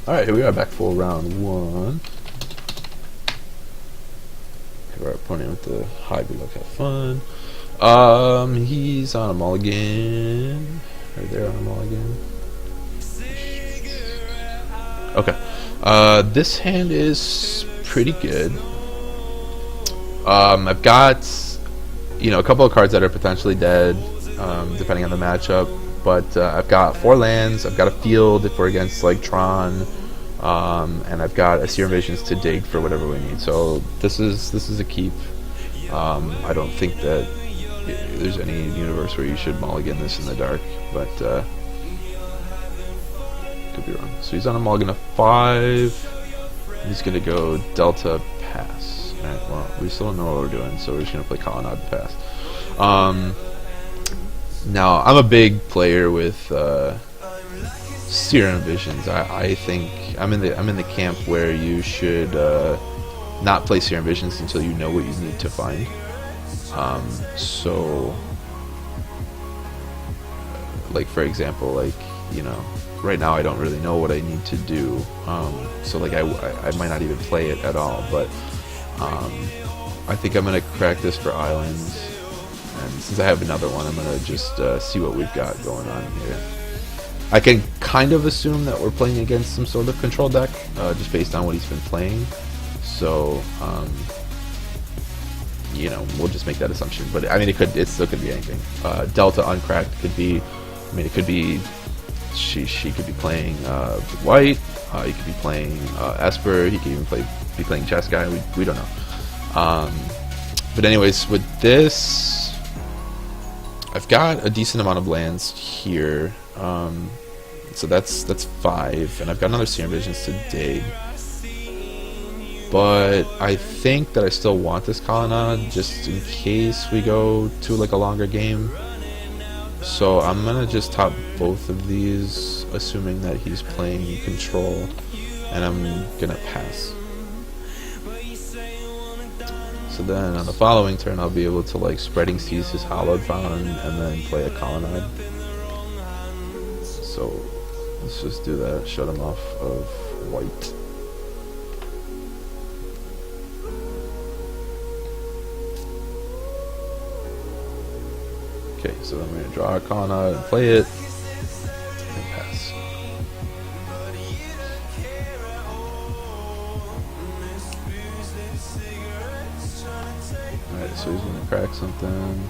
Alright, here we are back for round one. Our opponent with the high good luck, have fun. He's on a mulligan. Or they're on a mulligan. Okay. This hand is pretty good. I've got, a couple of cards that are potentially dead, depending on the matchup. But I've got 4 lands. I've got a field if we're against like Tron, and I've got a Serum Visions to dig for whatever we need. So this is a keep. I don't think that there's any universe where you should mulligan this in the dark, but could be wrong. So he's on a mulligan of 5. He's gonna go Delta pass. Alright, well, we still don't know what we're doing, so we're just gonna play Colonnade pass. Now, I'm a big player with Serum Visions. I think I'm in the camp where you should not play Serum Visions until you know what you need to find. So, like for example, right now I don't really know what I need to do. So like I might not even play it at all. But I think I'm gonna crack this for islands. And since I have another one, I'm going to just see what we've got going on here. I can kind of assume that we're playing against some sort of control deck, just based on what he's been playing. So, we'll just make that assumption. But, I mean, it still could be anything. Delta uncracked could be, it could be, she could be playing white, he could be playing Esper, he could even be playing Jeskai, we don't know. But anyways, with this, I've got a decent amount of lands here, so that's 5, and I've got another Serum Visions to dig. But I think that I still want this Colonnade just in case we go to like a longer game. So I'm gonna just top both of these, assuming that he's playing control, and I'm gonna pass. So then on the following turn I'll be able to like Spreading Seas his Hallowed Fountain and then play a Colonnade. So let's just do that, shut him off of white. Okay, so then we're going to draw a Colonnade and play it and pass. Alright, so he's going to crack something.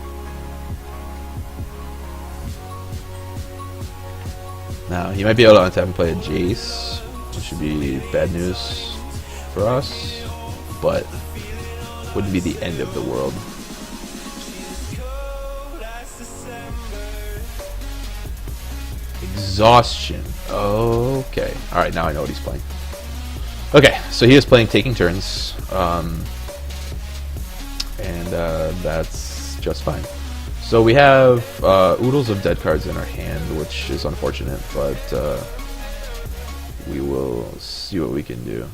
Now, he might be able to untap and play a Jace, which should be bad news for us, but wouldn't be the end of the world. Exhaustion. Okay. Alright, now I know what he's playing. Okay, so he is playing Taking Turns. And that's just fine. So we have oodles of dead cards in our hand, which is unfortunate, but we will see what we can do.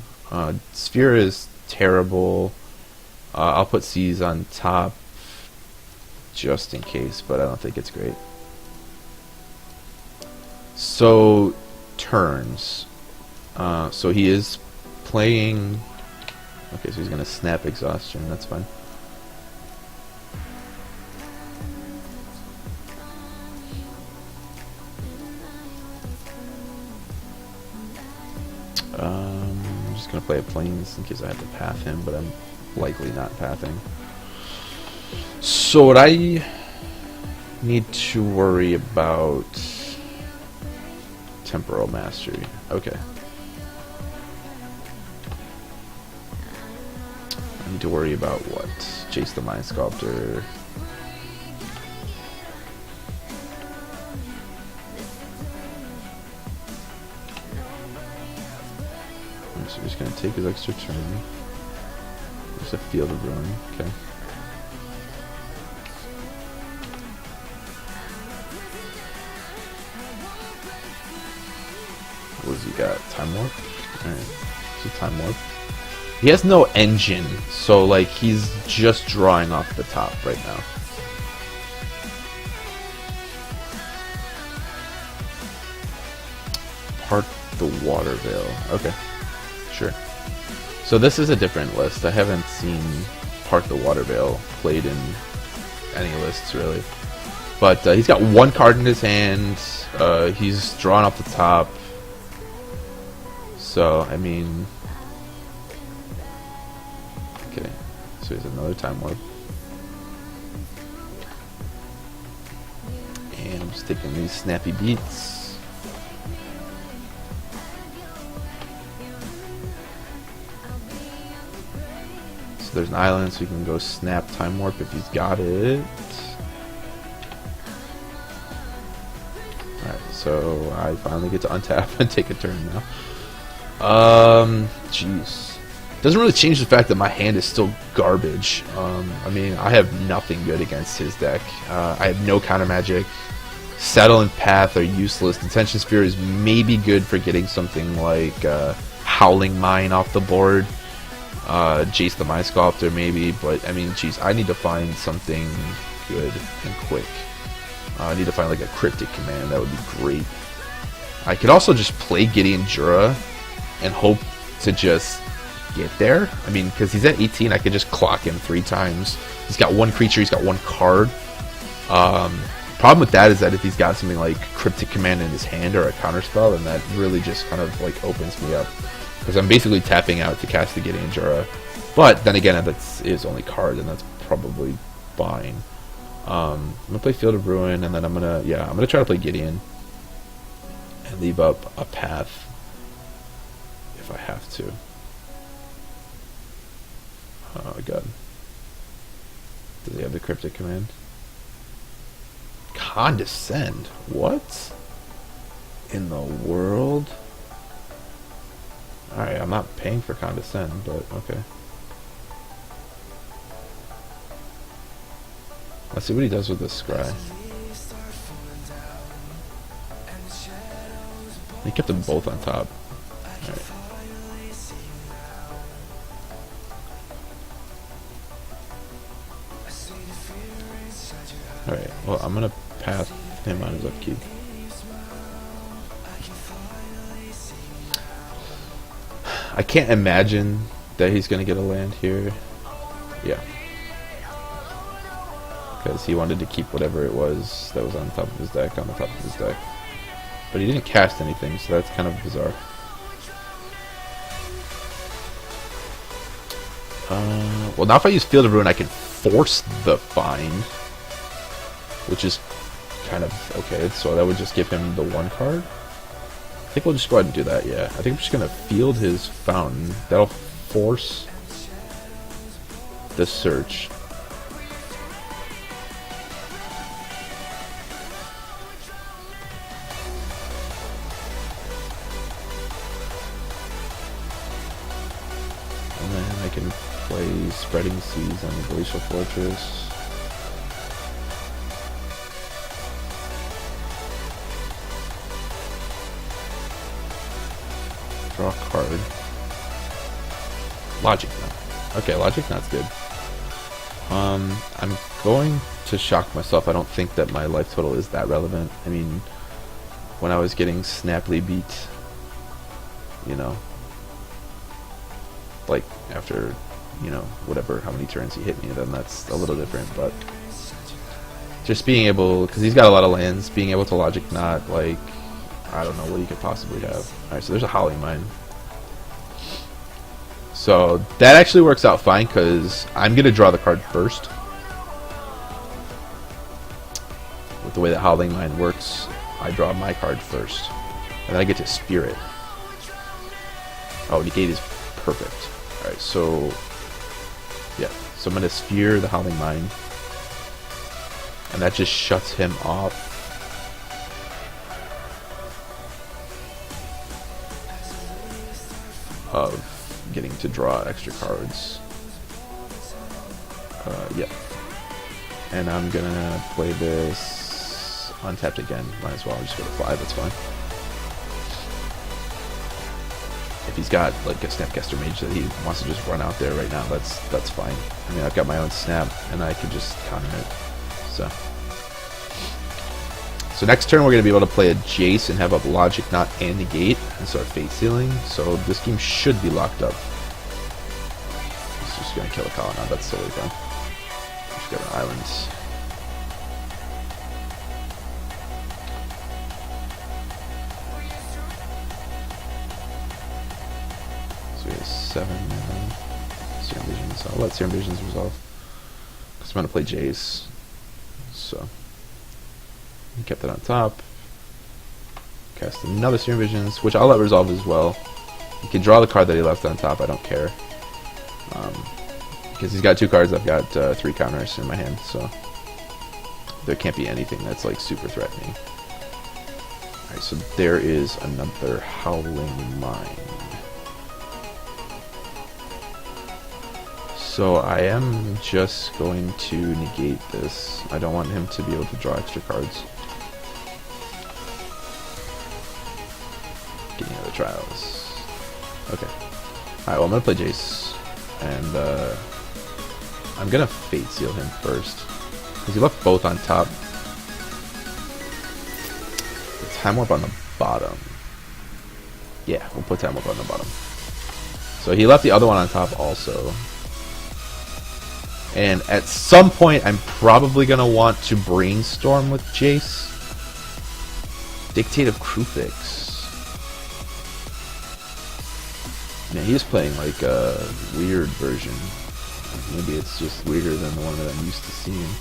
Sphere is terrible. I'll put Seas on top just in case, but I don't think it's great. So, turns. So he is playing... Okay, so he's going to snap Exhaustion, that's fine. I'm just going to play a Plains in case I have to path him, but I'm likely not pathing. So what I need to worry about... Temporal Mastery. Okay. I need to worry about what? Jace the Mind Sculptor. So we're just gonna take his extra turn. There's a Field of Ruin. Okay. What has he got? Time Warp? Alright. So Time Warp. He has no engine, so like he's just drawing off the top right now. Part the Water Veil. Okay, sure. So this is a different list. I haven't seen Park the Water Veil played in any lists really. But he's got one card in his hand. He's drawn off the top. So, I mean... Okay, so here's another Time Warp. And I'm just taking these snappy beats. So there's an island, so you can go snap Time Warp if he's got it. Alright, so I finally get to untap and take a turn now. Jeez. Doesn't really change the fact that my hand is still garbage. I mean, I have nothing good against his deck. I have no counter magic. Saddle and Path are useless. Detention Sphere is maybe good for getting something like Howling Mine off the board. Jace the Mind Sculptor maybe, but I mean, jeez, I need to find something good and quick. I need to find like a Cryptic Command. That would be great. I could also just play Gideon Jura and hope to just get there. I mean, because he's at 18, I could just clock him 3 times. He's got 1 creature, he's got 1 card. Problem with that is that if he's got something like Cryptic Command in his hand or a counterspell, then that really just kind of like opens me up. Because I'm basically tapping out to cast the Gideon Jura. But then again, that's his only card, and that's probably fine. I'm gonna play Field of Ruin, and then I'm gonna try to play Gideon and leave up a Path if I have to. Oh god. Does he have the Cryptic Command? Condescend? What in the world? Alright, I'm not paying for Condescend, but okay. Let's see what he does with this Scry. He kept them both on top. Alright. Alright, well, I'm gonna pass him on his upkeep. I can't imagine that he's gonna get a land here. Yeah. Because he wanted to keep whatever it was that was on top of his deck on the top of his deck. But he didn't cast anything, so that's kind of bizarre. Well, now if I use Field of Ruin, I can force the Find, which is kind of okay. So that would just give him the 1 card. I think we'll just go ahead and do that, yeah. I think I'm just going to field his Fountain. That'll force the search. And then I can play Spreading Seas on the Glacial Fortress. Draw a card. Logic Knot. Okay, Logic Knot's good. I'm going to shock myself. I don't think that my life total is that relevant. I mean, when I was getting Snaply beat, you know, like after, you know, whatever, how many turns he hit me, then that's a little different. But just being able, because he's got a lot of lands, being able to Logic Knot, like, I don't know what he could possibly have. Alright, so there's a Howling Mine. So that actually works out fine because I'm going to draw the card first. With the way that Howling Mine works, I draw my card first. And then I get to Spirit. Oh, Negate is perfect. Alright, so yeah. So I'm going to Sphere the Howling Mine. And that just shuts him off. Of getting to draw extra cards. Yeah. And I'm gonna play this untapped again. Might as well just go to 5, that's fine. If he's got like a Snapcaster Mage that he wants to just run out there right now, that's fine. I mean, I've got my own Snap and I can just counter it. So So next turn we're going to be able to play a Jace and have up Logic Knot and Negate and start Fate Sealing. So this game should be locked up. He's just going to kill a Colonnade. That's totally fine. Just got an Islands. So we have 7 Serum Visions. I'll let Serum Visions resolve. Because I'm going to play Jace. So he kept it on top. Cast another Serum Visions, which I'll let resolve as well. He can draw the card that he left on top, I don't care. Because he's got 2 cards, I've got 3 counters in my hand, so there can't be anything that's like super threatening. Alright, so there is another Howling Mind. So I am just going to negate this. I don't want him to be able to draw extra cards. Getting other trials. Okay. Alright, well I'm gonna play Jace. And I'm gonna Fate Seal him first. Because he left both on top. The Time Warp on the bottom. Yeah, we'll put Time Warp on the bottom. So he left the other one on top also. And at some point, I'm probably going to want to brainstorm with Jace. Dictate of Kruphix. Man, he's playing like a weird version. Maybe it's just weirder than the one that I'm used to seeing.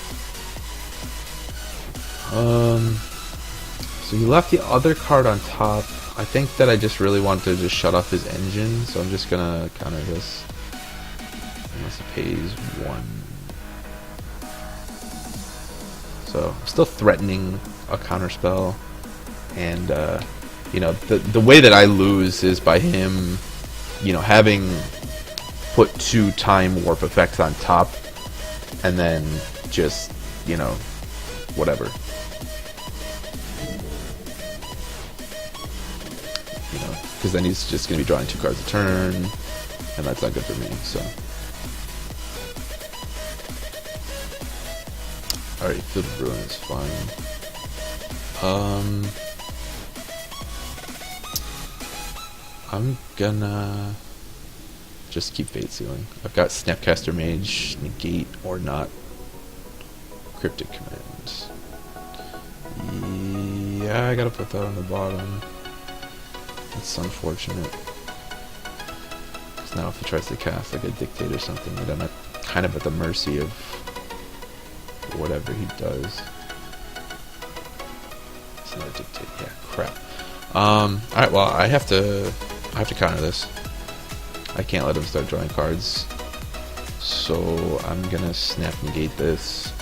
So he left the other card on top. I think that I just really want to just shut off his engine, so I'm just going to counter this. Unless he pays 1. So I'm still threatening a counterspell, and you know, the way that I lose is by him, you know, having put 2 Time Warp effects on top, and then just, you know, whatever. You know, because then he's just gonna be drawing 2 cards a turn, and that's not good for me. So. Alright, Field of Ruin is fine. I'm gonna just keep Fate Sealing. I've got Snapcaster Mage, Negate or not. Cryptic Command. Yeah, I gotta put that on the bottom. It's unfortunate. Because now if he tries to cast like a Dictate or something, then I'm kind of at the mercy of whatever he does. It's not a Dictate. Yeah, crap. Alright, well I have to counter this. I can't let him start drawing cards. So I'm gonna Snap Negate this.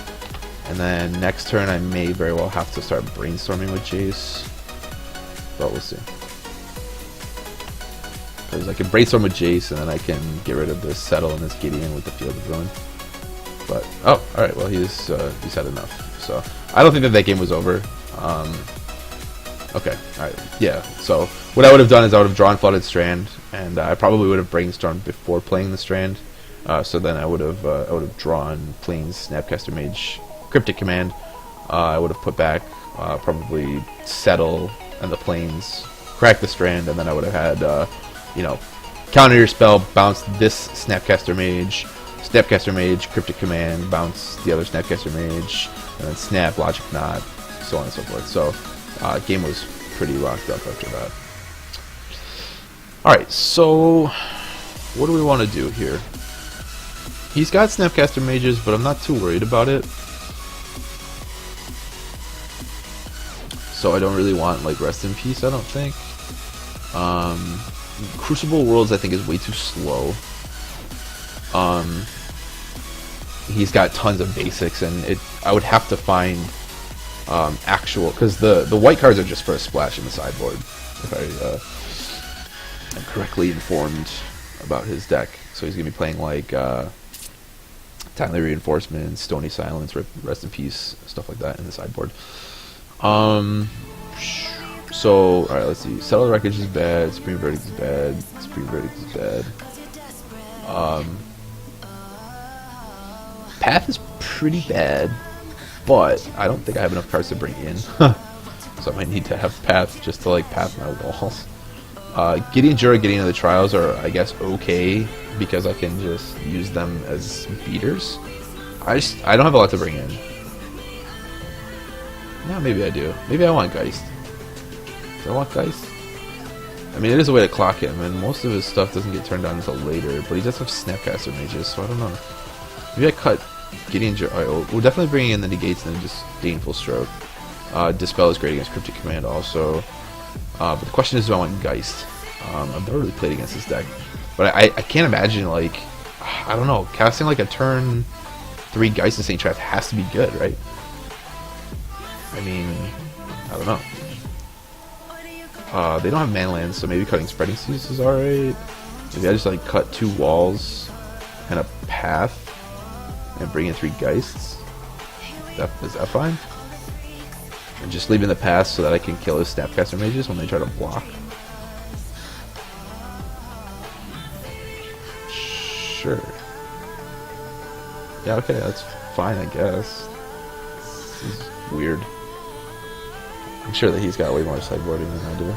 And then next turn I may very well have to start brainstorming with Jace. But we'll see. Because I can brainstorm with Jace and then I can get rid of this Settle and this Gideon with the Field of Ruin. But oh, all right. Well, he's had enough. So I don't think that game was over. Okay. All right. Yeah. So what I would have done is I would have drawn Flooded Strand, and I probably would have brainstormed before playing the Strand. So then I would have drawn Plains, Snapcaster Mage, Cryptic Command. I would have put back probably Settle and the Plains, crack the Strand, and then I would have had you know, counter your spell, bounce this Snapcaster Mage. Snapcaster Mage, Cryptic Command, bounce the other Snapcaster Mage, and then Snap, Logic Knot, so on and so forth. So, game was pretty locked up after that. Alright, so what do we want to do here? He's got Snapcaster Mages, but I'm not too worried about it. So I don't really want, like, Rest in Peace, I don't think. Crucible Worlds, I think, is way too slow. He's got tons of basics, and I would have to find actual, because the white cards are just for a splash in the sideboard, if I am correctly informed about his deck. So he's gonna be playing like Timely Reinforcement, Stony Silence, Rest in Peace, stuff like that in the sideboard. So alright, let's see. Settle the Wreckage is bad. Supreme Verdict is bad. Supreme Verdict is bad. Path is pretty bad, but I don't think I have enough cards to bring in. so I might need to have path just to like path my walls. Gideon Jura getting into the trials are, I guess, okay because I can just use them as beaters. I don't have a lot to bring in. No, maybe I do. Maybe I want Geist. Do I want Geist? I mean, it is a way to clock him, and most of his stuff doesn't get turned on until later, but he does have Snapcaster Mages, so I don't know. Maybe I cut Gideon Jura. We're definitely bringing in the negates and then just Baneful Stroke. Dispel is great against Cryptic Command also. But the question is, do I want Geist? I've never really played against this deck. But I can't imagine, like, I don't know, casting like a turn 3 Geist in Saint Traps has to be good, right? I mean, I don't know. They don't have mana lands, so maybe cutting Spreading Seas is alright. Maybe I just like cut 2 walls and a path and bring in 3 Geists. Is that fine? And just leaving the path so that I can kill his Snapcaster Mages when they try to block. Sure. Yeah, okay, that's fine, I guess. This is weird. I'm sure that he's got way more sideboarding than I do.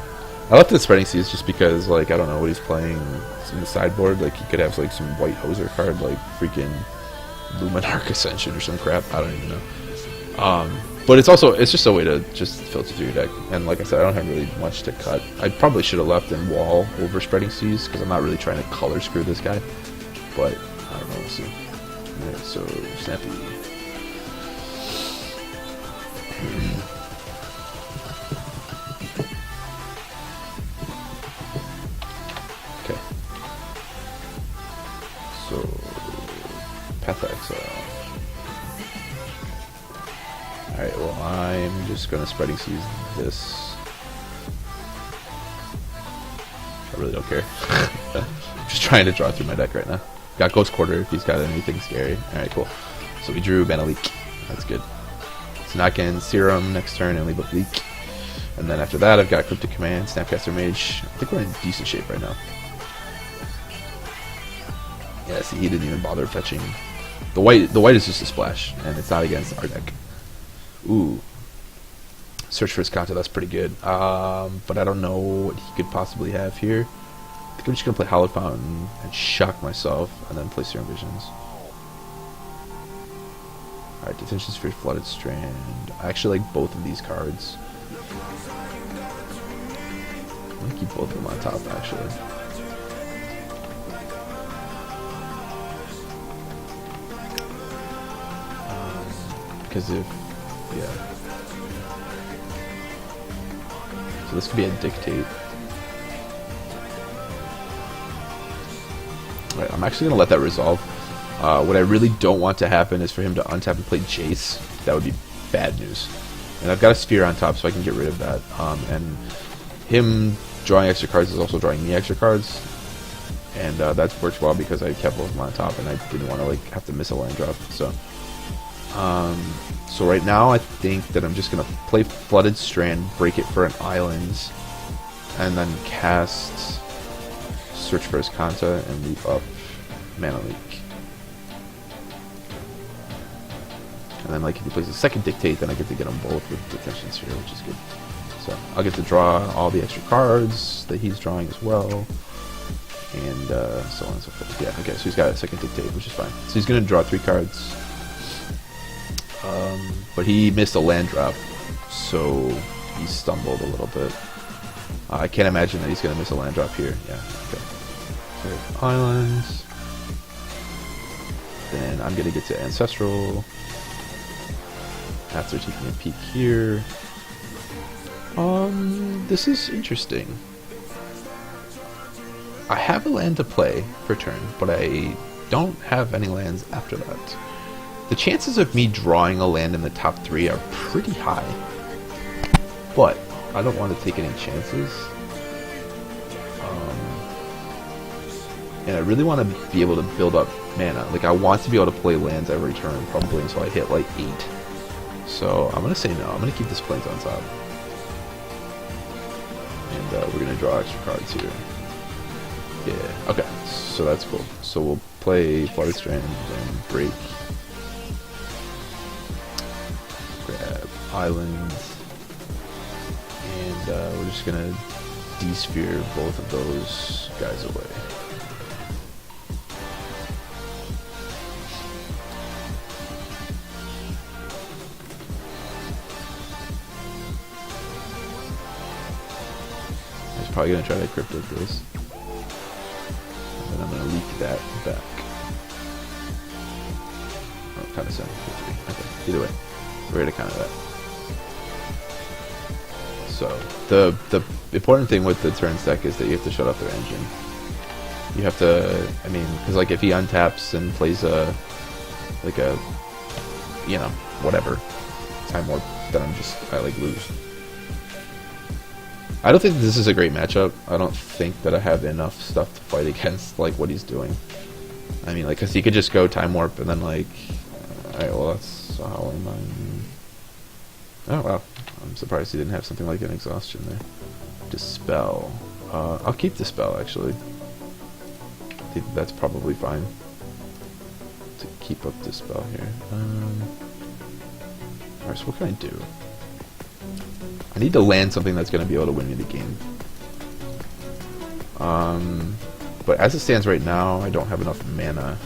I left the Spreading Seas just because, like, I don't know what he's playing in the sideboard. Like, he could have, like, some white hoser card, like, freaking Luminarch Ascension or some crap. I don't even know. But it's just a way to just filter through your deck. And like I said, I don't have really much to cut. I probably should have left in Wall over Spreading Seas, because I'm not really trying to color screw this guy. But, I don't know, we'll see. Alright, so, Snappy. Okay. So, Path to Exile. Alright, well, I'm just gonna Spreading Seas this. I really don't care. I'm just trying to draw through my deck right now. Got Ghost Quarter if he's got anything scary. Alright, cool. So we drew Banaleek. That's good. So now I can Serum next turn and leave a Bleak. And then after that, I've got Cryptic Command, Snapcaster Mage. I think we're in decent shape right now. Yeah, see, he didn't even bother fetching. The white is just a splash, and it's not against our deck. Ooh. Search for his Kanta, that's pretty good. But I don't know what he could possibly have here. I think I'm just going to play Hallowed Fountain and shock myself, and then play Serum Visions. Alright, Detention Sphere, Flooded Strand. I actually like both of these cards. I'm going to keep both of them on top, actually. Because if... yeah. So this could be a Dictate. Alright, I'm actually going to let that resolve. What I really don't want to happen is for him to untap and play Jace. That would be bad news. And I've got a Sphere on top, so I can get rid of that. And him drawing extra cards is also drawing me extra cards. And that works well because I kept both of them on top, and I didn't want to like have to miss a land drop. So right now I think that I'm just going to play Flooded Strand, break it for an island, and then cast Search for his Kanta and leave up Banaleek. And then like if he plays a second Dictate, then I get to get them both with Detention Sphere, which is good. So I'll get to draw all the extra cards that he's drawing as well. And so on and so forth. Yeah, okay, so he's got a second Dictate, which is fine. So he's going to draw 3 cards. But he missed a land drop, so he stumbled a little bit. I can't imagine that he's going to miss a land drop here. Yeah, okay. So islands. Then I'm going to get to Ancestral. After taking a peek here. This is interesting. I have a land to play for turn, but I don't have any lands after that. The chances of me drawing a land in the top 3 are pretty high, but I don't want to take any chances. And I really want to be able to build up mana. Like, I want to be able to play lands every turn, probably until I hit like 8. So I'm going to say no. I'm going to keep this Plains on top. And we're going to draw extra cards here. Yeah, okay. So that's cool. So we'll play Flooded Strand and break. Grab Island. and we're just gonna de-sphere both of those guys away. He's probably gonna try to cryptic this, and then I'm gonna leak that back. Oh, kind of sound okay. Either way, we're ready to counter that. So the important thing with the turn deck is that you have to shut off their engine. You have to, I mean, because like if he untaps and plays a you know, whatever time warp, then I like lose. I don't think this is a great matchup. I don't think that I have enough stuff to fight against like what he's doing. I mean, like, cause he could just go time warp and then like, alright, well that's a Howling Mine. Oh wow. I'm surprised he didn't have something like an exhaustion there. Dispel. I'll keep Dispel actually. I think that's probably fine to keep up Dispel here. Alright, so what can I do? I need to land something that's going to be able to win me the game. But as it stands right now, I don't have enough mana.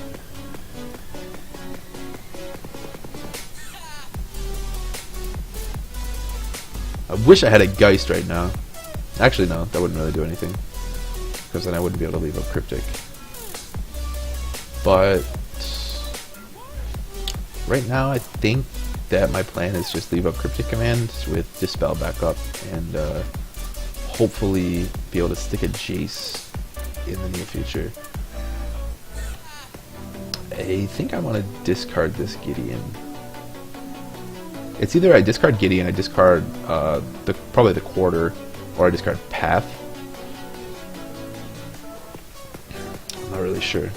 I wish I had a Geist right now. Actually, no, that wouldn't really do anything, because then I wouldn't be able to leave up Cryptic. But right now, I think that my plan is just leave up Cryptic Command with Dispel back up, and hopefully be able to stick a Jace in the near future. I think I want to discard this Gideon. It's either I discard Gideon, I discard probably the Quarter, or I discard Path. I'm not really sure.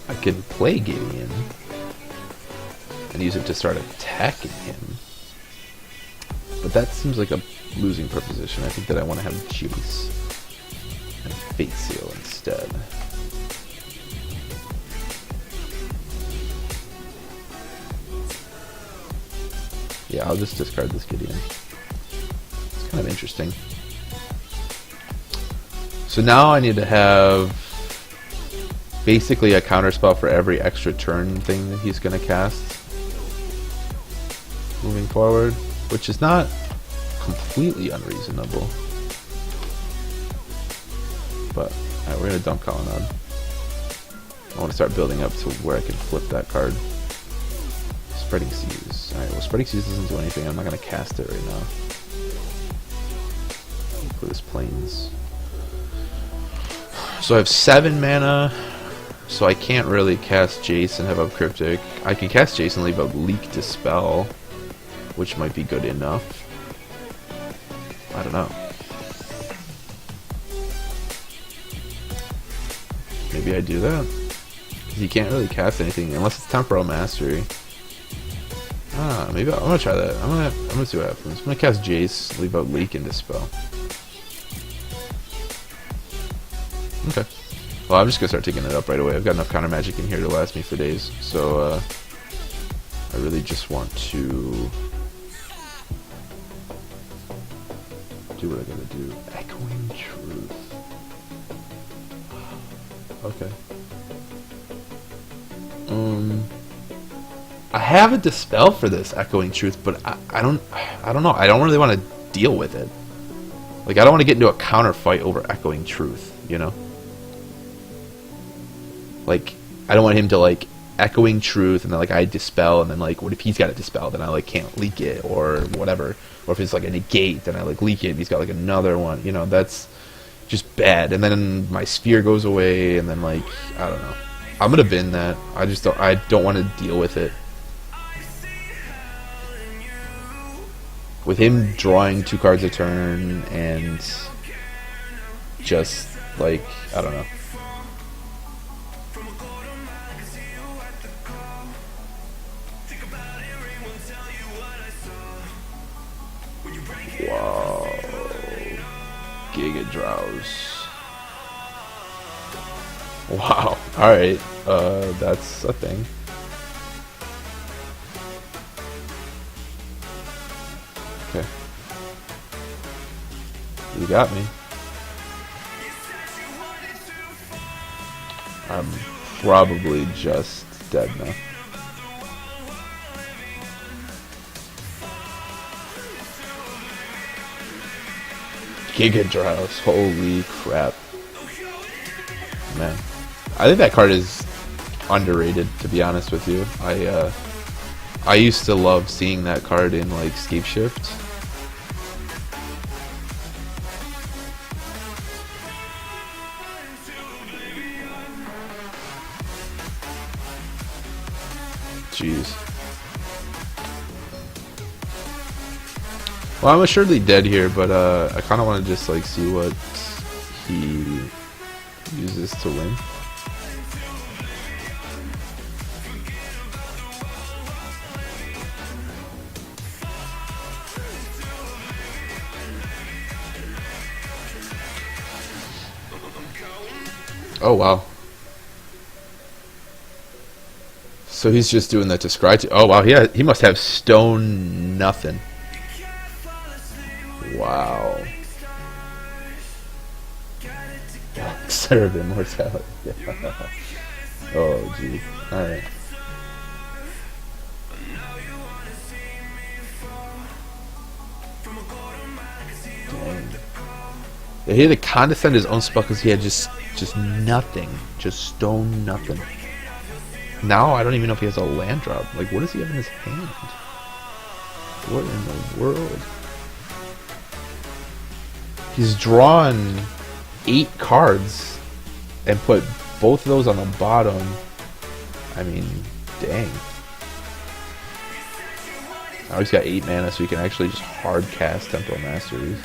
I can play Gideon and use it to start attacking him, but that seems like a losing proposition. I think that I want to have Jace and Fate Seal instead. Yeah, I'll just discard this Gideon. It's kind of interesting. So now I need to have basically a counterspell for every extra turn thing that he's going to cast moving forward, which is not completely unreasonable. But alright, we're going to dump Colonnade. I want to start building up to where I can flip that card. Spreading Seas. Alright, well, Spreading Seas doesn't do anything. I'm not going to cast it right now. For this Plains. So I have 7 mana, so I can't really cast Jace and have up Cryptic. I can cast Jace and leave up Leak Dispel, which might be good enough. I don't know. Maybe I do that. You can't really cast anything unless it's Temporal Mastery. Ah, maybe I'm gonna try that. I'm gonna see what happens. I'm gonna cast Jace, leave out Leak and Dispel. Okay. Well, I'm just gonna start taking it up right away. I've got enough counter magic in here to last me for days. So I really just want to do what I gotta do. Echoing Truth. Okay. I have a Dispel for this Echoing Truth, but I don't know. I don't really want to deal with it. Like, I don't want to get into a counter fight over Echoing Truth, you know? Like, I don't want him to, like, Echoing Truth, and then, like, I Dispel, and then, like, what if he's got a Dispel, then I, like, can't leak it, or whatever. Or if it's, like, a Negate, then I, like, leak it, and he's got, like, another one. You know, that's just bad. And then my Sphere goes away, and then, like, I don't know. I'm gonna bin that. I don't want to deal with it. With him drawing 2 cards a turn, and just, like, I don't know. Wow. Giga Drowse. Wow. Alright. That's a thing. Okay. You got me. I'm probably just dead now. Giga Drowse. Holy crap. Man. I think that card is underrated, to be honest with you. I used to love seeing that card in like Scape Shift. Jeez. Well, I'm assuredly dead here, but I kind of want to just like see what he uses to win. Oh wow. So he's just doing that to scry. Oh wow, he must have stone nothing. Wow. Serve immortality. Oh gee. Alright. Dang. Yeah, he had to condescend his own spell because he had just nothing. Just stone nothing. Now I don't even know if he has a land drop. Like, what does he have in his hand? What in the world? He's drawn 8 cards and put both of those on the bottom. I mean, dang. Now he's got 8 mana, so he can actually just hard cast Temporal Masteries.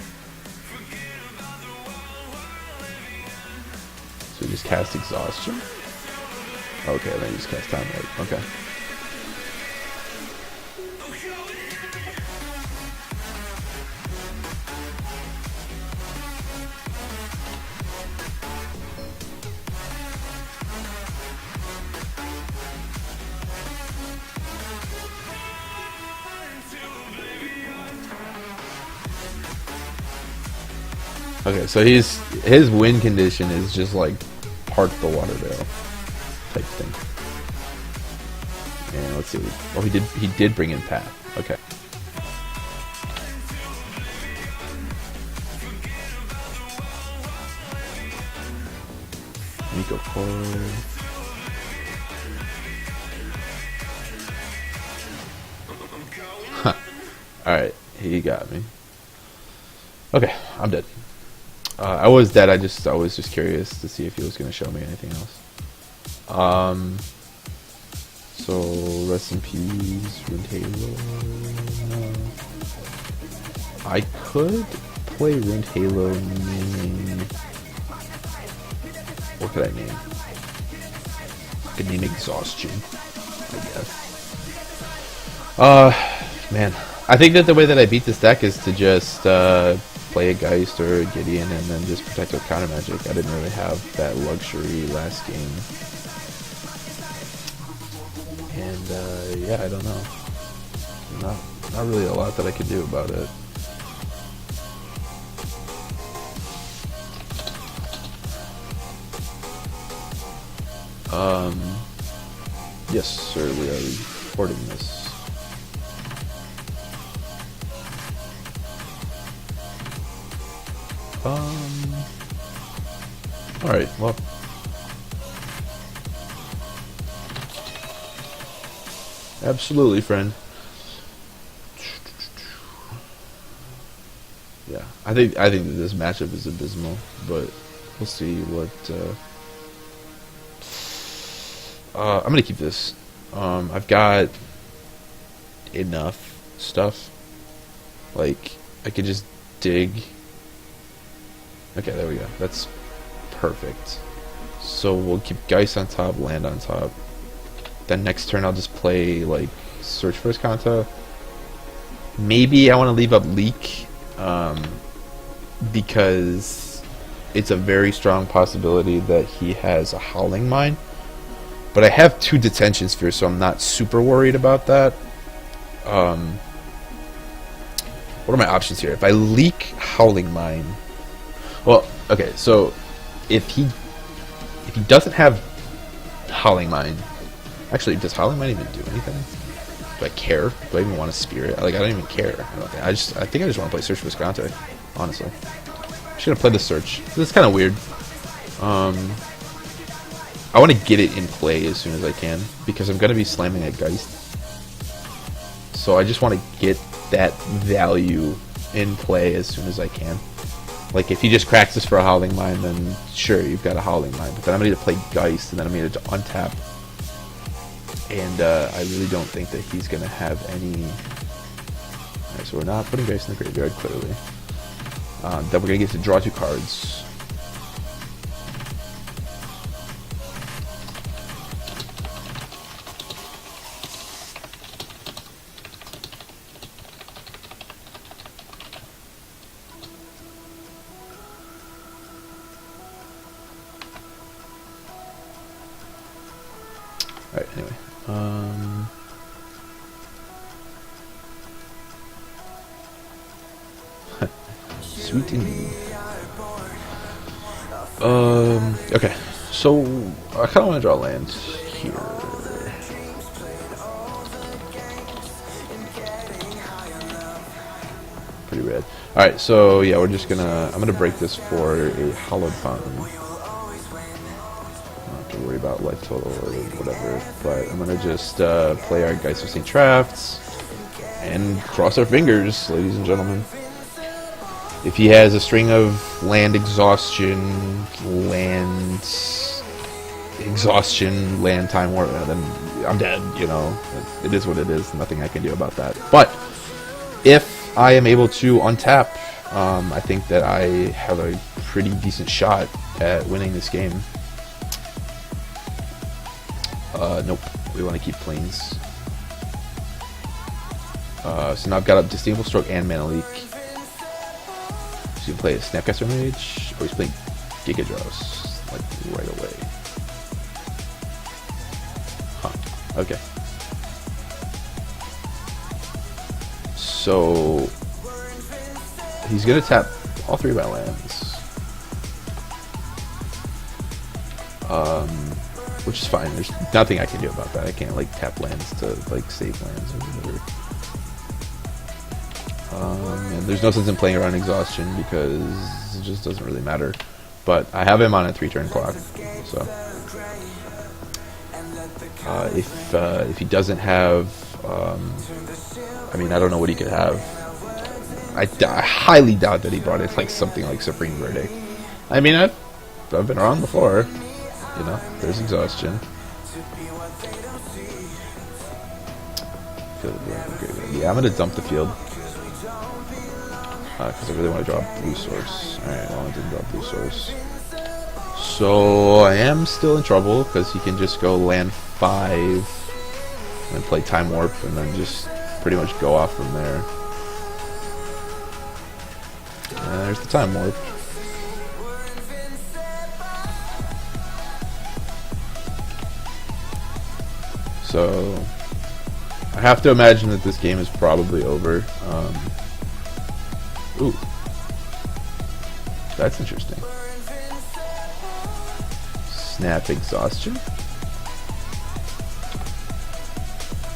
So he just cast Exhaustion? Okay, then you just cast Time Lord. Okay. Okay, so his win condition is just like Park the Water Barrel type thing. And let's see. Oh, he did bring in Path. Okay. Nico Core. Huh. Alright, he got me. Okay, I'm dead. I was dead. I was just curious to see if he was going to show me anything else. So rest in peace, Ruined Halo. I could play Ruined Halo, meaning what could I name? I could name Exhaustion, I guess. Man, I think that the way that I beat this deck is to just play a Geist or a Gideon and then just protect with counter magic. I didn't really have that luxury last game. And yeah, I don't know. Not really a lot that I could do about it. Yes, sir, we are recording this. Alright, well. Absolutely, friend. Yeah, I think that this matchup is abysmal, but we'll see what I'm gonna keep this. I've got enough stuff. Like, I could just dig. Okay, there we go. That's perfect. So we'll keep Geist on top, land on top. Then next turn I'll just play like Search for Azcanta. Maybe I want to leave up Leak, because it's a very strong possibility that he has a Howling Mine. But I have 2 Detention Spheres, so I'm not super worried about that. what are my options here? If I leak Howling Mine, well, okay, so if he doesn't have Howling Mine, actually, does Howling Mine even do anything? Do I care? Do I even want to Spirit? Like, I don't even care. I think I just want to play Search for Visconti, honestly. I'm just gonna play the Search. This is kind of weird. I want to get it in play as soon as I can because I'm gonna be slamming a Geist. So I just want to get that value in play as soon as I can. Like, if he just cracks this for a Howling Mine, then sure, you've got a Howling Mine. But then I'm going to play Geist, and then I'm going to untap. And I really don't think that he's going to have any... Alright, so we're not putting Geist in the graveyard, clearly. Then we're going to get to draw 2 cards. Alright, anyway. Sweet indeed. Okay. So, I kind of want to draw land here. Pretty bad. Alright, so yeah, we're just gonna... I'm gonna break this for a Hallowed Fountain. Worry about life total or whatever, but I'm gonna just play our Geist of St. Drafts and cross our fingers, ladies and gentlemen. If he has a string of land exhaustion, land time warp, then I'm dead, you know. It is what it is, nothing I can do about that. But if I am able to untap, I think that I have a pretty decent shot at winning this game. Nope. We want to keep Plains. So now I've got a Disdainful Stroke and Mana Leak. So you can play a Snapcaster Mage, or he's playing Gigadros, like, right away. Huh. Okay. So he's gonna tap all 3 of my lands. Which is fine. There's nothing I can do about that. I can't like tap lands to like save lands or whatever. And there's no sense in playing around exhaustion because it just doesn't really matter. But I have him on a 3-turn clock, so if he doesn't have, I mean, I don't know what he could have. I highly doubt that he brought in like something like Supreme Verdict. I mean, I've been wrong before. You know, there's exhaustion. Yeah, I'm gonna dump the field because I really want to draw a blue source. Alright, well, I didn't draw blue source. So I am still in trouble because he can just go land 5 and play Time Warp and then just pretty much go off from there. And there's the Time Warp. So I have to imagine that this game is probably over. Ooh, that's interesting. Snap Exhaustion?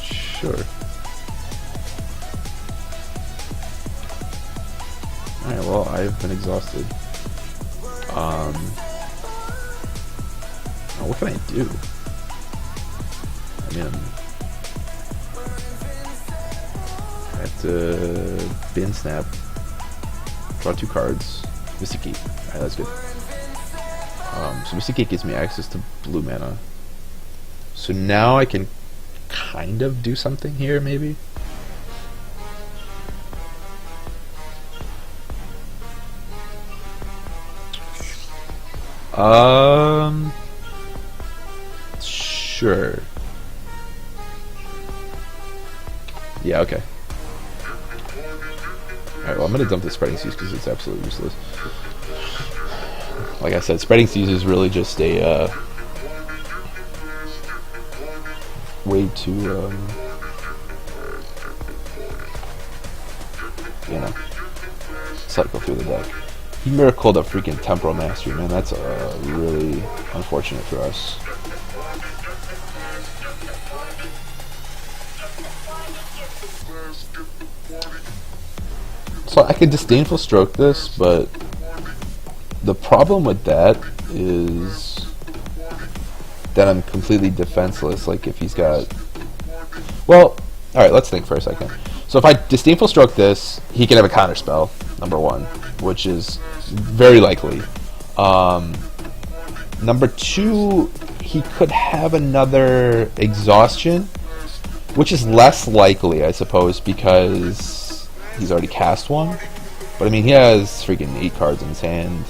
Sure. Alright, well, I've been exhausted. What can I do? I mean, I have to bin snap, draw 2 cards, Mystic Gate. Alright, that's good. So Mystic Gate gives me access to blue mana. So now I can kind of do something here, maybe? Sure. Yeah, okay. Alright, well, I'm gonna dump the Spreading Seas because it's absolutely useless. Like I said, Spreading Seas is really just a way to you know, cycle through the deck. He miracled a freaking Temporal Mastery, man. That's really unfortunate for us. So I could Disdainful Stroke this, but the problem with that is that I'm completely defenseless. Like if he's got... Well, alright, let's think for a second. So if I Disdainful Stroke this, he can have a counter spell, number one, which is very likely. Number two, he could have another Exhaustion, which is less likely, I suppose, because he's already cast one. But I mean, he has freaking 8 cards in his hand.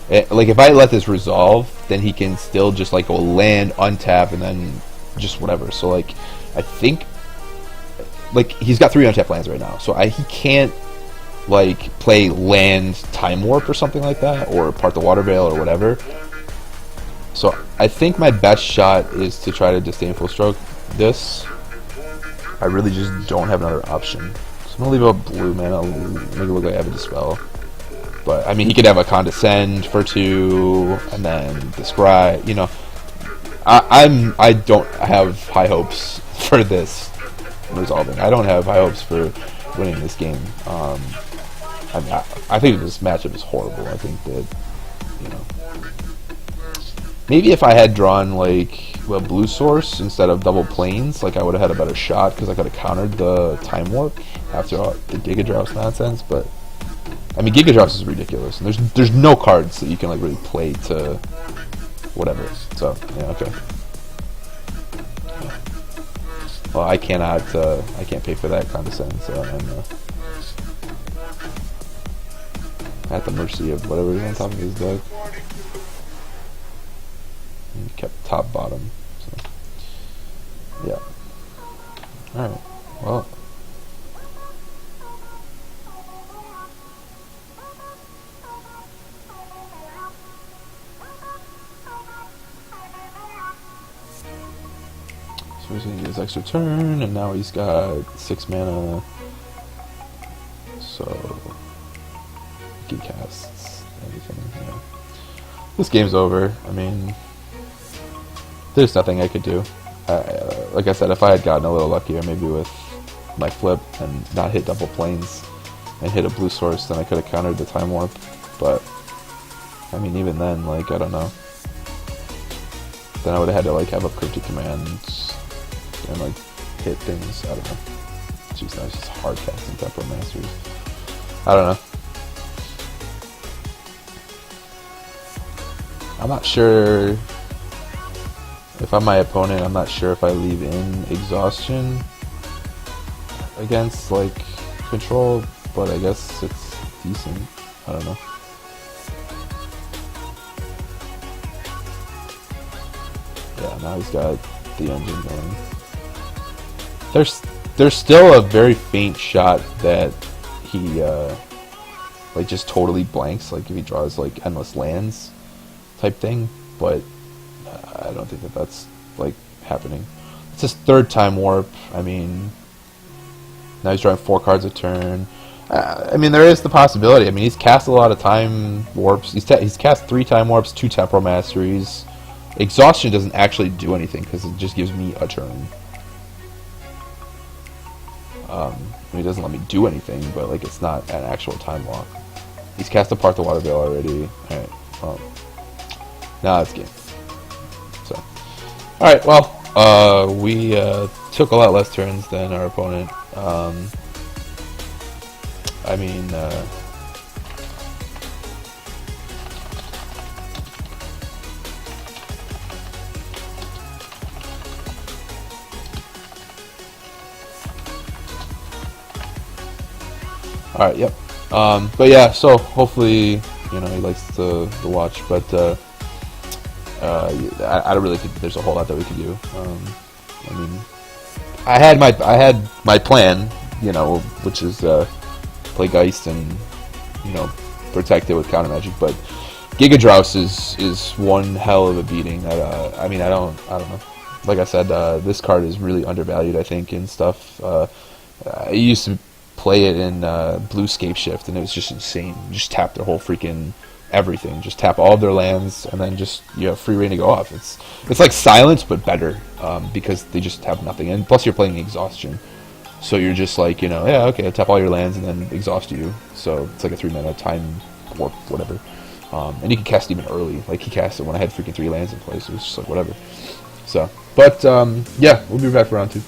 Like, if I let this resolve, then he can still just, like, go land, untap, and then just whatever. So, like, I think, like, he's got 3 untapped lands right now. So he can't, like, play land Time Warp or something like that, or Part the Water Veil or whatever. So I think my best shot is to try to Disdainful Stroke this. I really just don't have another option. So I'm going to leave a blue mana, I'll make it look like I have a Dispel. But, I mean, he could have a Condescend for 2, and then Describe, you know. I don't have high hopes for this resolving. I don't have high hopes for winning this game. I mean, I think this matchup is horrible. I think that, you know, maybe if I had drawn, like, a blue source instead of double planes, like, I would have had a better shot, because I could have countered the Time Warp after all the Giga Drops nonsense, but I mean, Giga Drops is ridiculous, and there's no cards that you can, like, really play to whatever. So yeah, okay. Yeah. Well, I can't pay for that Condescend, so I'm at the mercy of whatever is on top of his deck. And kept top bottom. So yeah. All right. Well. So he's gonna get his extra turn, and now he's got 6 mana. So he casts everything. Yeah. This game's over. I mean, there's nothing I could do. Like I said, if I had gotten a little luckier, maybe with my flip and not hit double planes and hit a blue source, then I could have countered the Time Warp. But I mean, even then, like, I don't know. Then I would have had to, like, have a Cryptic Command and, like, hit things. I don't know. Jeez, that was just hard casting Temporal Masters. I don't know. I'm not sure if I'm my opponent. I'm not sure if I leave in Exhaustion against, like, control, but I guess it's decent. I don't know. Yeah, now he's got the engine going. There's still a very faint shot that he like just totally blanks, like if he draws like endless lands type thing, but I don't think that that's like happening. It's his 3rd Time Warp. I mean, now he's drawing 4 cards a turn. I mean, there is the possibility. I mean, he's cast a lot of Time Warps. He's cast 3 Time Warps, 2 Temporal Masteries. Exhaustion doesn't actually do anything because it just gives me a turn. I mean, it doesn't let me do anything, but like it's not an actual time walk. He's cast apart the Water Veil already. Alright, well, now it's game. So, alright, well, we took a lot less turns than our opponent. I mean, alright, yep. But yeah, so hopefully, you know, he likes to watch, but I don't really think there's a whole lot that we can do. I mean, I had my plan, you know, which is play Geist and, you know, protect it with counter magic, but Giga Drouse is one hell of a beating. I mean, I don't know. Like I said, this card is really undervalued, I think, and stuff. It used to play it in Bluescape Shift, and it was just insane. You just tap their whole freaking everything. Just tap all of their lands, and then just you have free reign to go off. It's like Silence, but better, because they just have nothing. And plus, you're playing Exhaustion, so you're just like, you know, yeah, okay, tap all your lands and then exhaust you. So it's like a 3-mana time warp, whatever. And you can cast even early. Like, he cast it when I had freaking 3 lands in play, so it's just like whatever. So, but yeah, we'll be back for round 2.